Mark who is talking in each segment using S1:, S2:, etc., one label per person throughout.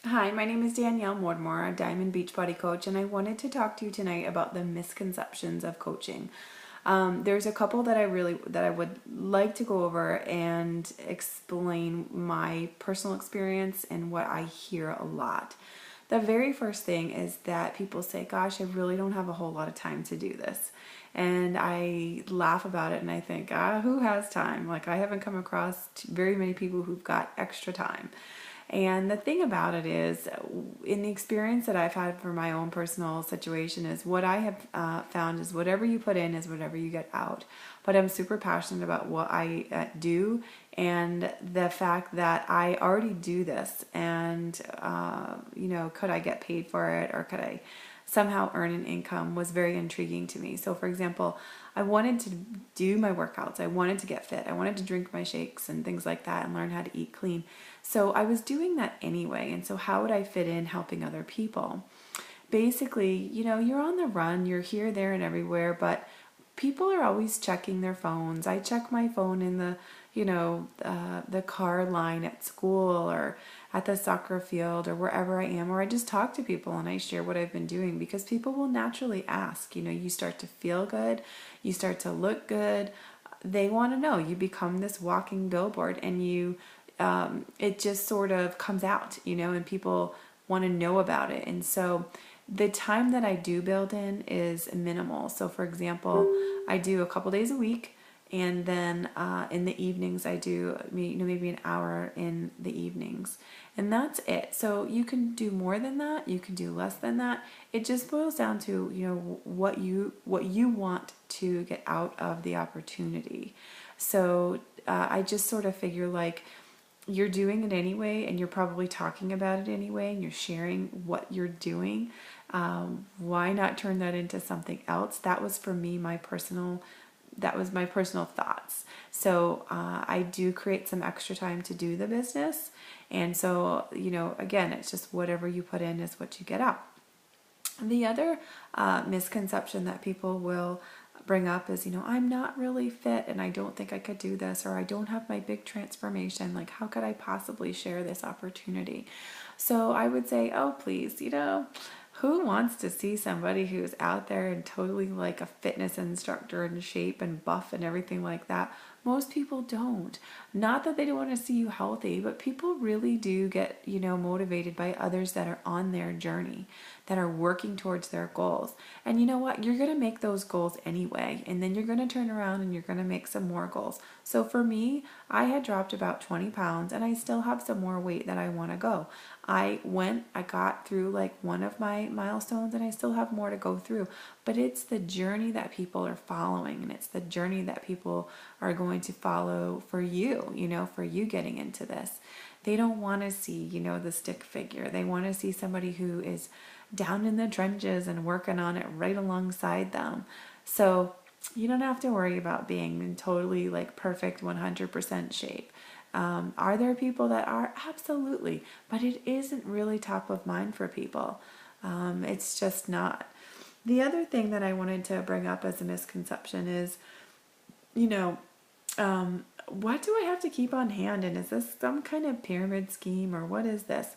S1: Hi, my name is Danielle Mortimer, a Diamond Beachbody coach, and I wanted to talk to you tonight about the misconceptions of coaching. There's a couple that I would like to go over and explain my personal experience and what I hear a lot. The very first thing is that people say, "Gosh, I really don't have a whole lot of time to do this." And I laugh about it and I think, who has time? Like, I haven't come across very many people who've got extra time. And the thing about it is, in the experience that I've had for my own personal situation, is what I have found is whatever you put in is whatever you get out. But I'm super passionate about what I do and the fact that I already do this. And, could I get paid for it, or could I somehow earn an income, was very intriguing to me. So, for example, I wanted to do my workouts. I wanted to get fit. I wanted to drink my shakes and things like that and learn how to eat clean. So I was doing that anyway. And so how would I fit in helping other people? Basically, you're on the run, you're here, there, and everywhere, but people are always checking their phones. I check my phone in the car line at school or at the soccer field or wherever I am, or I just talk to people and I share what I've been doing because people will naturally ask. You start to feel good, you start to look good. They want to know. You become this walking billboard, and it just sort of comes out, and people want to know about it. And so the time that I do build in is minimal. So, for example, I do a couple days a week, and then in the evenings I do maybe an hour in the evenings, and that's it. So you can do more than that, you can do less than that. It just boils down to what you want to get out of the opportunity. So I just sort of figure, like, you're doing it anyway, and you're probably talking about it anyway, and you're sharing what you're doing. Why not turn that into something else? That was for me my personal thoughts. So I do create some extra time to do the business, and so again, it's just whatever you put in is what you get out. The other misconception that people will bring up is, I'm not really fit and I don't think I could do this, or I don't have my big transformation. Like, how could I possibly share this opportunity? So I would say, oh, please, who wants to see somebody who's out there and totally like a fitness instructor in shape and buff and everything like that? Most people don't. Not that they don't want to see you healthy, but people really do get, motivated by others that are on their journey, that are working towards their goals. And you know what? You're going to make those goals anyway. And then you're going to turn around and you're going to make some more goals. So for me, I had dropped about 20 pounds and I still have some more weight that I want to go. I got through like one of my milestones, and I still have more to go through. But it's the journey that people are following, and it's the journey that people are going to follow for you, for you getting into this. They don't want to see, the stick figure. They want to see somebody who is down in the trenches and working on it right alongside them. So you don't have to worry about being in totally like perfect 100% shape. Are there people that are? Absolutely. But it isn't really top of mind for people. It's just not. The other thing that I wanted to bring up as a misconception is, what do I have to keep on hand? And is this some kind of pyramid scheme, or what is this?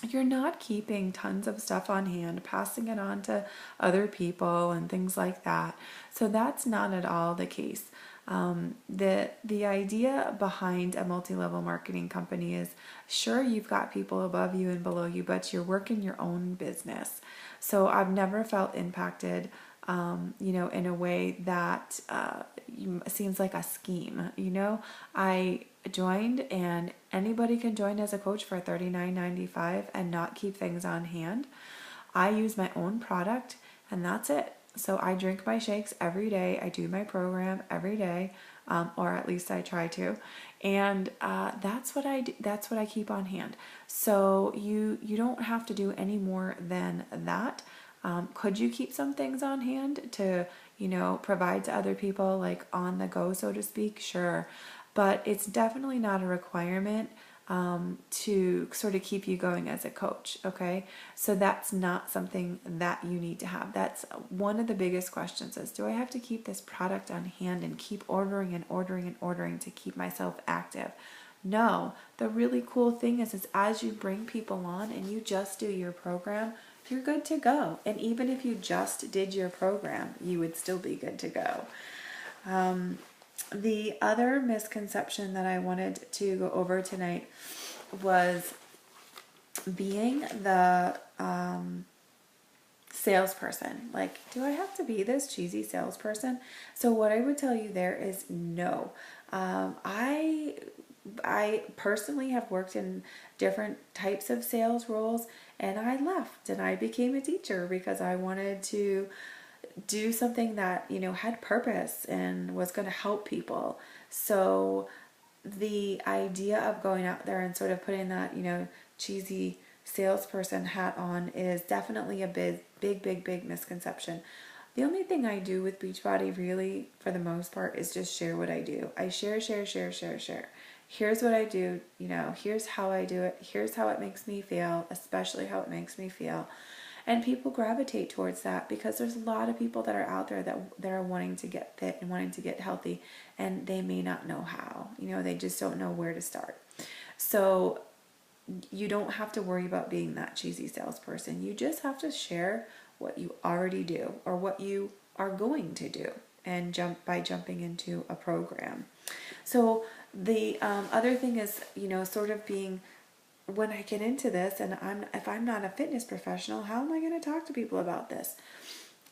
S1: You're not keeping tons of stuff on hand, passing it on to other people and things like that. So that's not at all the case. The idea behind a multi-level marketing company is, sure, you've got people above you and below you, but you're working your own business. So I've never felt impacted, in a way that seems like a scheme. I joined, and anybody can join as a coach for $39.95 and not keep things on hand. I use my own product, and that's it. So I drink my shakes every day. I do my program every day, or at least I try to, and that's what I do. That's what I keep on hand. So you don't have to do any more than that. Could you keep some things on hand to provide to other people, like on the go, so to speak? Sure. But it's definitely not a requirement to sort of keep you going as a coach, okay? So that's not something that you need to have. That's one of the biggest questions is, do I have to keep this product on hand and keep ordering and ordering and ordering to keep myself active? No, the really cool thing is as you bring people on and you just do your program, you're good to go. And even if you just did your program, you would still be good to go. The other misconception that I wanted to go over tonight was being the salesperson. Like, do I have to be this cheesy salesperson? So what I would tell you there is no. I personally have worked in different types of sales roles, and I left and I became a teacher because I wanted to do something that, had purpose and was going to help people. So the idea of going out there and sort of putting that, cheesy salesperson hat on is definitely a big misconception. The only thing I do with Beachbody really, for the most part, is just share what I do. I share. Here's what I do, here's how I do it, here's how it makes me feel, especially how it makes me feel. And people gravitate towards that because there's a lot of people that are out there that are wanting to get fit and wanting to get healthy, and they may not know how. They just don't know where to start. So you don't have to worry about being that cheesy salesperson. You just have to share what you already do or what you are going to do, and jumping into a program. So the other thing is, sort of being, when I get into this and if I'm not a fitness professional, how am I going to talk to people about this?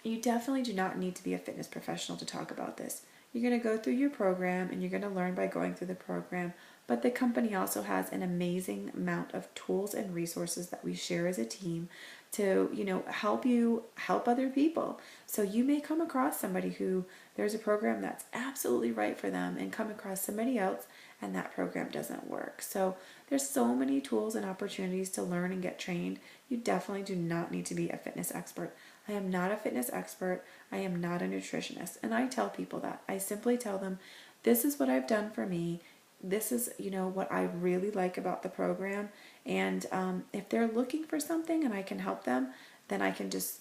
S1: You definitely do not need to be a fitness professional to talk about this. You're going to go through your program and you're going to learn by going through the program. But the company also has an amazing amount of tools and resources that we share as a team to, help you help other people. So you may come across somebody who there's a program that's absolutely right for them, and come across somebody else and that program doesn't work. So there's so many tools and opportunities to learn and get trained. You definitely do not need to be a fitness expert. I am not a fitness expert. I am not a nutritionist. And I tell people that. I simply tell them, this is what I've done for me. This is, what I really like about the program. And if they're looking for something and I can help them, then I can just,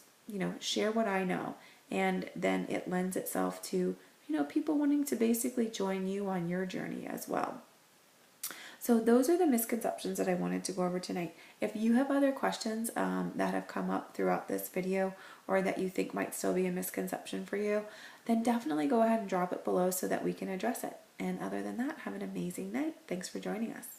S1: share what I know. And then it lends itself to, people wanting to basically join you on your journey as well. So those are the misconceptions that I wanted to go over tonight. If you have other questions that have come up throughout this video, or that you think might still be a misconception for you, then definitely go ahead and drop it below so that we can address it. And other than that, have an amazing night. Thanks for joining us.